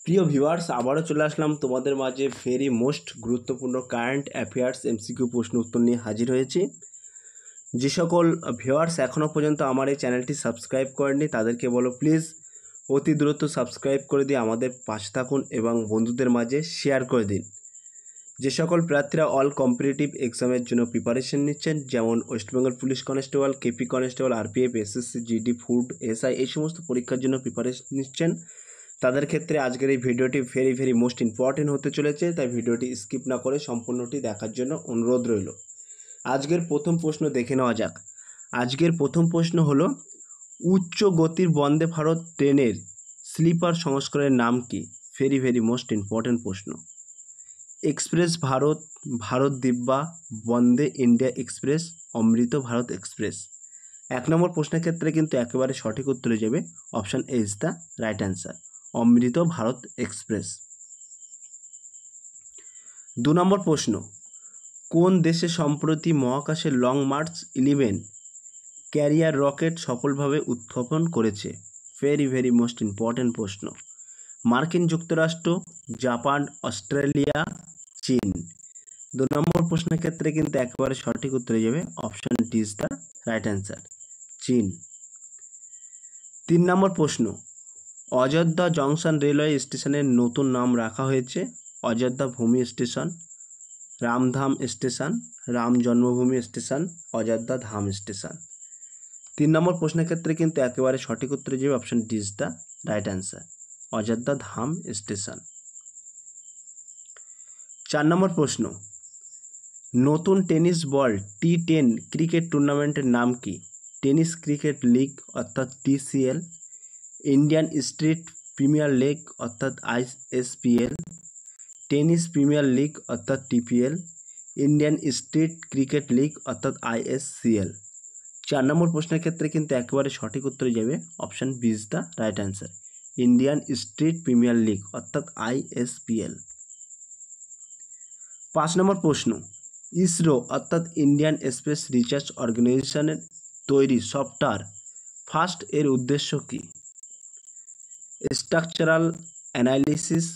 প্রিয় ভিউয়ার্স, আবারও চলে আসলাম তোমাদের মাঝে ভেরি মোস্ট গুরুত্বপূর্ণ কারেন্ট অ্যাফেয়ার্স এমসিকিউ প্রশ্ন উত্তর নিয়ে হাজির হয়েছি। যে সকল ভিউয়ার্স এখনও পর্যন্ত আমার এই চ্যানেলটি সাবস্ক্রাইব করেননি তাদেরকে বলো প্লিজ অতি দ্রুত সাবস্ক্রাইব করে দিয়ে আমাদের পাশে থাকুন এবং বন্ধুদের মাঝে শেয়ার করে দিন। যে সকল প্রার্থীরা অল কম্পিটিটিভ এক্সামের জন্য প্রিপারেশন নিচ্ছেন, যেমন West Bengal police constable, KP constable, RPF, SSC, GD, food, SI, এই সমস্ত পরীক্ষার জন্য প্রিপারেশন নিচ্ছেন, তাদের ক্ষেত্রে আজকের এই ভিডিওটি ভেরি মোস্ট ইম্পর্টেন্ট হতে চলেছে। তাই ভিডিওটি স্কিপ না করে সম্পূর্ণটি দেখার জন্য অনুরোধ রইল। আজকের প্রথম প্রশ্ন দেখে নেওয়া যাক। আজকের প্রথম প্রশ্ন হলো, উচ্চ গতির বন্দে ভারত ট্রেনের স্লিপার সংস্করণের নাম কি? ভেরি মোস্ট ইম্পর্টেন্ট প্রশ্ন। এক্সপ্রেস ভারত, ভারত দিব্যা, বন্দে ইন্ডিয়া এক্সপ্রেস, অমৃত ভারত এক্সপ্রেস। এক নম্বর প্রশ্নের ক্ষেত্রে কিন্তু একেবারে সঠিক উত্তরে যাবে option A is the right answer, Amrit Bharat express. 2 নম্বর প্রশ্ন, কোন দেশে সম্প্রতি মহাকাশে লং মার্চ 11 ক্যারিয়ার রকেট সফলভাবে উৎক্ষেপণ করেছে? ভেরি মোস্ট ইম্পর্টেন্ট প্রশ্ন। মার্কিন যুক্তরাষ্ট্র, জাপান, অস্ট্রেলিয়া, চীন। 2 নম্বর প্রশ্নের ক্ষেত্রে কিন্তু একেবারে সঠিক উত্তরে যাবে option D is the right answer, চীন। 3 নম্বর প্রশ্ন, অযোধ্যা জংশন রেলওয়ে স্টেশনের নতুন নাম রাখা হয়েছে অযোধ্যা ভূমি স্টেশন, রামধাম স্টেশন, রাম জন্মভূমি স্টেশন, অযোধ্যা ধাম স্টেশন। 3 নম্বর প্রশ্নের ক্ষেত্রে কিন্তু একেবারে সঠিক উত্তরে যাবে option D is the right answer, Ayodhya Dham station. 4 নম্বর প্রশ্ন, নতুন টেনিস বল T10 ক্রিকেট টুর্নামেন্টের নাম কি? টেনিস ক্রিকেট লিগ অর্থাৎ TCL, Indian street premier league অর্থাৎ ISPL, টেনিস প্রিমিয়ার লিগ অর্থাৎ TPL, Indian street cricket league অর্থাৎ ISCL। 4 নম্বর প্রশ্নের ক্ষেত্রে কিন্তু একেবারে সঠিক উত্তরে যাবে option B is the right answer, Indian street premier league অর্থাৎ ISPL। 5 নম্বর প্রশ্ন, ইসরো অর্থাৎ ইন্ডিয়ান স্পেস রিসার্চ অর্গানাইজেশনের তৈরি সফটওয়্যার ফার্স্ট এর উদ্দেশ্য কী? স্ট্রাকচারাল অ্যানালিসিস,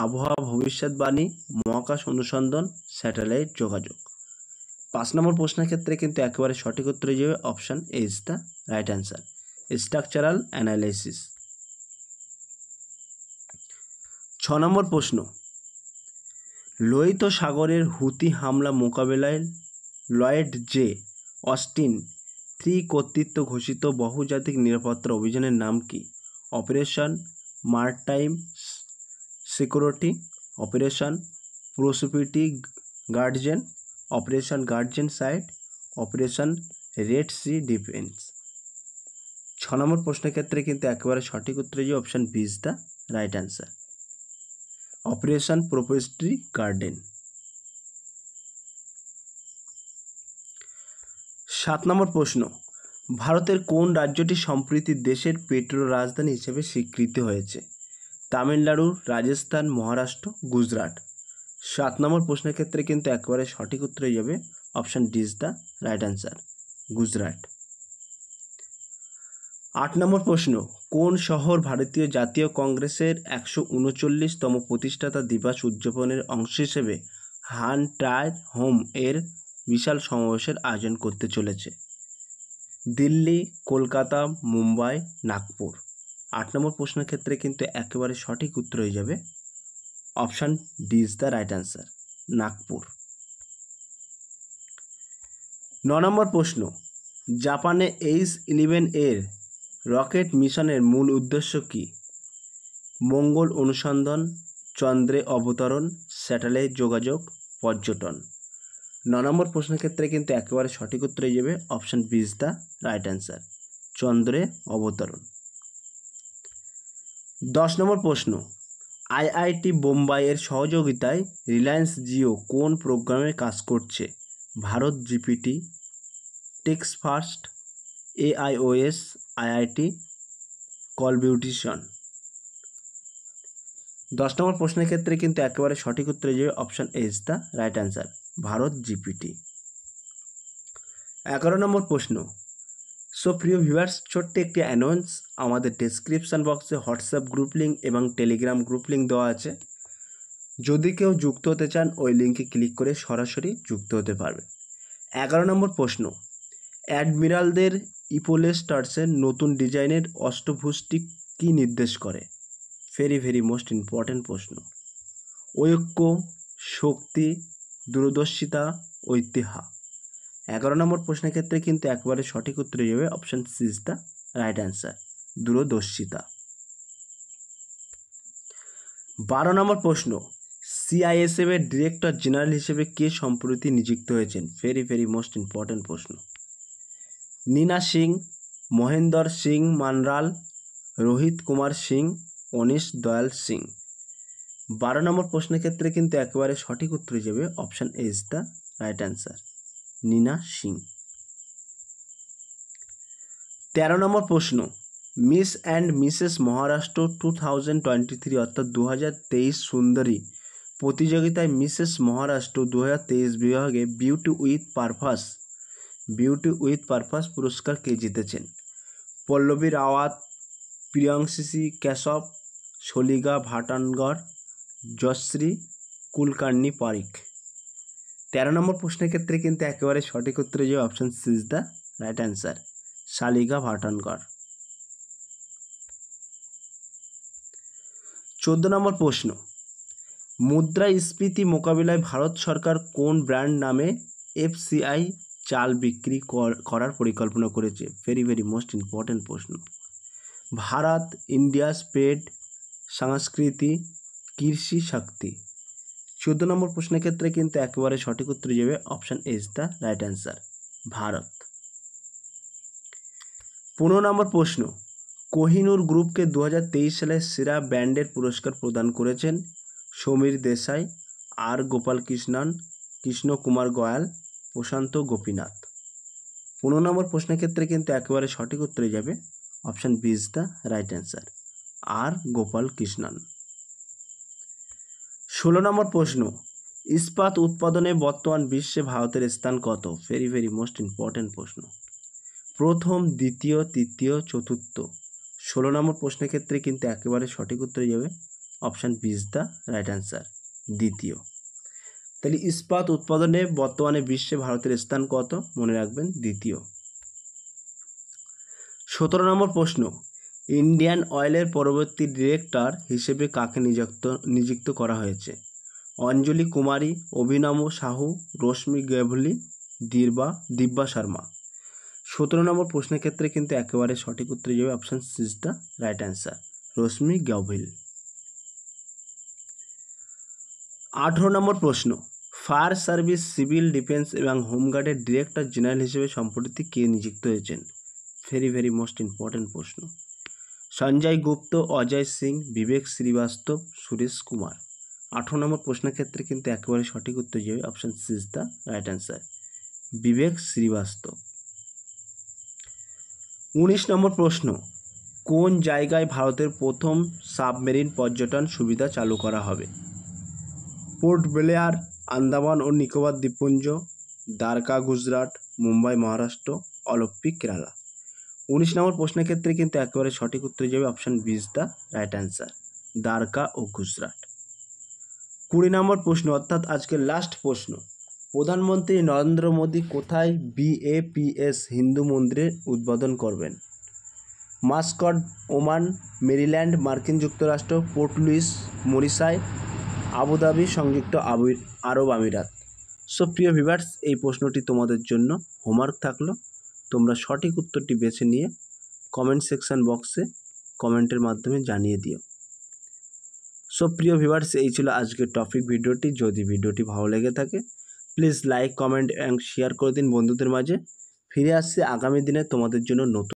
আবহাওয়া ভবিষ্যৎবাণী, মহাকাশ অনুসন্ধান, স্যাটেলাইট যোগাযোগ। 5 নম্বর প্রশ্নের ক্ষেত্রে কিন্তু একেবারে সঠিক উত্তরে যাবে option A is the right answer, structural analysis. 6 নম্বর প্রশ্ন, লোহিত সাগরের হুতি হামলা মোকাবেলায় লয়েড জে অস্টিন 3 কর্তৃত্ব ঘোষিত বহুজাতিক নিরাপত্তা অভিযানের নাম কি? Operation maritime security, operation prosperity guardian, operation guardian site, operation red sea defence. 6 নম্বর প্রশ্নের ক্ষেত্রে কিন্তু একেবারে সঠিক উত্তরে যে option B is the right answer, operation prosperity guardian. 7 নম্বর প্রশ্ন, ভারতের কোন রাজ্যটি সম্প্রতি দেশের পেট্রো রাজধানী হিসেবে স্বীকৃত হয়েছে? তামিলনাড়ু, রাজস্থান, মহারাষ্ট্র, গুজরাট। 7 নম্বর প্রশ্নের ক্ষেত্রে কিন্তু একেবারে সঠিক উত্তরে যাবে option D is the right answer, Gujarat. 8 নম্বর প্রশ্ন, কোন শহর ভারতীয় জাতীয় কংগ্রেসের 139তম প্রতিষ্ঠাতা দিবস উদযাপনের অংশ হিসেবে হান্টার হোম এর বিশাল সমাবেশের আয়োজন করতে চলেছে? দিল্লি, কলকাতা, মুম্বাই, নাগপুর। 8 নম্বর প্রশ্নের ক্ষেত্রে কিন্তু একেবারে সঠিক উত্তর হয়ে যাবে option D is the right answer, Nagpur. 9 নম্বর প্রশ্ন, জাপানে H-11 এর রকেট মিশনের মূল উদ্দেশ্য কী? মঙ্গল অনুসন্ধান, চন্দ্রে অবতরণ, স্যাটেলাইট যোগাযোগ, পর্যটন। 9 নম্বর প্রশ্নের ক্ষেত্রে কিন্তু একেবারে সঠিক উত্তরে যাবে option B is the right answer, চন্দ্রে অবতরণ। 10 নম্বর প্রশ্ন, IIT বোম্বাইয়ের সহযোগিতায় রিলায়েন্স জিও কোন প্রোগ্রামে কাজ করছে? ভারত জিপিটি, টেক্স ফার্স্ট, AIOS, IIT কলবিউটিশন। 10 নম্বর প্রশ্নের ক্ষেত্রে কিন্তু একেবারে সঠিক উত্তরে যাবে option A is the right answer, Bharat GPT. 11 নম্বর প্রশ্ন, সো প্রিয় ভিউয়ার্স, ছোট্ট একটি অ্যানাউন্স, আমাদের ডেসক্রিপশান বক্সে হোয়াটসঅ্যাপ গ্রুপ লিঙ্ক এবং টেলিগ্রাম গ্রুপ লিঙ্ক দেওয়া আছে। যদি কেউ যুক্ত হতে চান ওই লিঙ্কে ক্লিক করে সরাসরি যুক্ত হতে পারবেন। 11 নম্বর প্রশ্ন, অ্যাডমিরালদের ইপোলে স্টার্সের নতুন ডিজাইনের অষ্টভুজটি কী নির্দেশ করে? ভেরি মোস্ট ইম্পর্ট্যান্ট প্রশ্ন। ঐক্য, শক্তি, দূরদর্শিতা, ঐতিহ্য। 11 নম্বর প্রশ্নের ক্ষেত্রে কিন্তু একবারে সঠিক উত্তর হয়ে যাবে option C is the right answer, দূরদর্শিতা। 12 নম্বর প্রশ্ন, CISF এর ডিরেক্টর জেনারেল হিসেবে কে সম্প্রতি নিযুক্ত হয়েছেন? ভেরি মোস্ট ইম্পর্ট্যান্ট প্রশ্ন। নীনা সিং, মহেন্দর সিং মানরাল, রোহিত কুমার সিং, অনিশ দয়াল সিং। 12 নম্বর প্রশ্নের ক্ষেত্রে কিন্তু একেবারে সঠিক উত্তর হয়ে যাবে option A is the right answer, Nina Singh. 13 নম্বর প্রশ্ন, মিস অ্যান্ড মিসেস মহারাষ্ট্র 2023 অর্থাৎ 2023 সুন্দরী প্রতিযোগিতায় মিসেস মহারাষ্ট্র 2023 বিভাগে বিউটি উইথ পারপাস পুরস্কার কে জিতেছেন? পল্লবী রাওয়াত, প্রিয়াংশী কাশ্যপ, শলিগা ভাটানগর, যশ্রী কুলকার্নি পারিক। 13 নম্বর প্রশ্নের ক্ষেত্রে কিন্তু একেবারে সঠিক উত্তর হয়ে যাবে option C is the right answer, শালিগা ভাটানগর। 14 নম্বর প্রশ্ন, মুদ্রাস্ফীতি মোকাবিলায় ভারত সরকার কোন ব্র্যান্ড নামে FCI চাল বিক্রি করার পরিকল্পনা করেছে? ভেরি মোস্ট ইম্পর্ট্যান্ট প্রশ্ন। ভারত, ইন্ডিয়া, স্পেড, সংস্কৃতি, কৃষি শক্তি। 14 নম্বর প্রশ্নের ক্ষেত্রে কিন্তু একেবারে সঠিক উত্তর যাবে option A is the right answer, Bharat. 15 নম্বর প্রশ্ন, কোহিনূর গ্রুপকে 2023 সালে সেরা ব্র্যান্ডের পুরস্কার প্রদান করেছেন সমীর দেশাই, আর গোপালকৃষ্ণন, কৃষ্ণ কুমার গোয়াল, প্রশান্ত গোপীনাথ। 15 নম্বর প্রশ্নের ক্ষেত্রে কিন্তু একেবারে সঠিক উত্তরে যাবে option B is the right answer, R Gopalakrishnan. 16 নম্বর প্রশ্ন, ইস্পাত উৎপাদনে বর্তমান বিশ্বে ভারতের স্থান কত? ভেরি মোস্ট ইম্পর্ট্যান্ট প্রশ্ন। প্রথম, দ্বিতীয়, তৃতীয়, চতুর্থ। 16 নম্বর প্রশ্নের ক্ষেত্রে কিন্তু একেবারে সঠিক উত্তরে যাবে option B is the right answer, দ্বিতীয়। তাহলে ইস্পাত উৎপাদনে বর্তমানে বিশ্বে ভারতের স্থান কত? মনে রাখবেন দ্বিতীয়। 17 নম্বর প্রশ্ন, ইন্ডিয়ান অয়েলের পরবর্তী ডিরেক্টর হিসেবে কাকে নিযুক্ত করা হয়েছে? অঞ্জলি কুমারী, অভিনব সাহু, রশ্মি গাভলি, দিব্যা শর্মা। 17 নম্বর প্রশ্নের ক্ষেত্রে কিন্তু একেবারে সঠিক উত্তর যাবে option C is the right answer, Rashmi Gavli. 18 নম্বর প্রশ্ন, ফায়ার সার্ভিস, সিভিল ডিফেন্স এবং হোমগার্ডের ডিরেক্টর জেনারেল হিসেবে সম্প্রতি কে নিযুক্ত হয়েছেন? ভেরি মোস্ট ইম্পর্ট্যান্ট প্রশ্ন। সঞ্জয় গুপ্ত, অজয় সিং, বিবেক শ্রীবাস্তব, সুরেশ কুমার। 18 নম্বর প্রশ্নের ক্ষেত্রে কিন্তু একেবারে সঠিক উত্তর যাবে option C is the right answer, Vivek Srivastava. 19 নম্বর প্রশ্ন, কোন জায়গায় ভারতের প্রথম সাবমেরিন পর্যটন সুবিধা চালু করা হবে? পোর্ট ব্লেয়ার, আন্দামান ও নিকোবর দ্বীপপুঞ্জ, দ্বারকা গুজরাট, মুম্বাই মহারাষ্ট্র, অলপ্পি কেরালা। 19 নম্বর প্রশ্নের ক্ষেত্রে কিন্তু একেবারে সঠিক উত্তর যাবে option B is the right answer, Dwarka ও গুজরাট। 20 নম্বর প্রশ্ন অর্থাৎ আজকের লাস্ট প্রশ্ন, প্রধানমন্ত্রী নরেন্দ্র মোদী কোথায় BAPS হিন্দু মন্দিরের উদ্বোধন করবেন? মাস্কট, ওমান, মেরিল্যান্ড, মার্কিন যুক্তরাষ্ট্র, পোর্ট লুইস, মরিশাস, আবুধাবি, সংযুক্ত আরব আমিরাত। সো প্রিয় ভিউয়ার্স, এই প্রশ্নটি তোমাদের জন্য হোমওয়ার্ক থাকলো, তোমরা সঠিক উত্তরটি বেছে নিয়ে কমেন্ট সেকশন বক্সে কমেন্টের মাধ্যমে জানিয়ে দিও। সো প্রিয় ভিউয়ার্স, এই ছিল আজকের টপিক ভিডিওটি। যদি ভিডিওটি ভালো লেগে থাকে প্লিজ লাইক, কমেন্ট এবং শেয়ার করে দিন বন্ধুদের মাঝে। ফিরে আসছে আগামী দিনে তোমাদের জন্য নতুন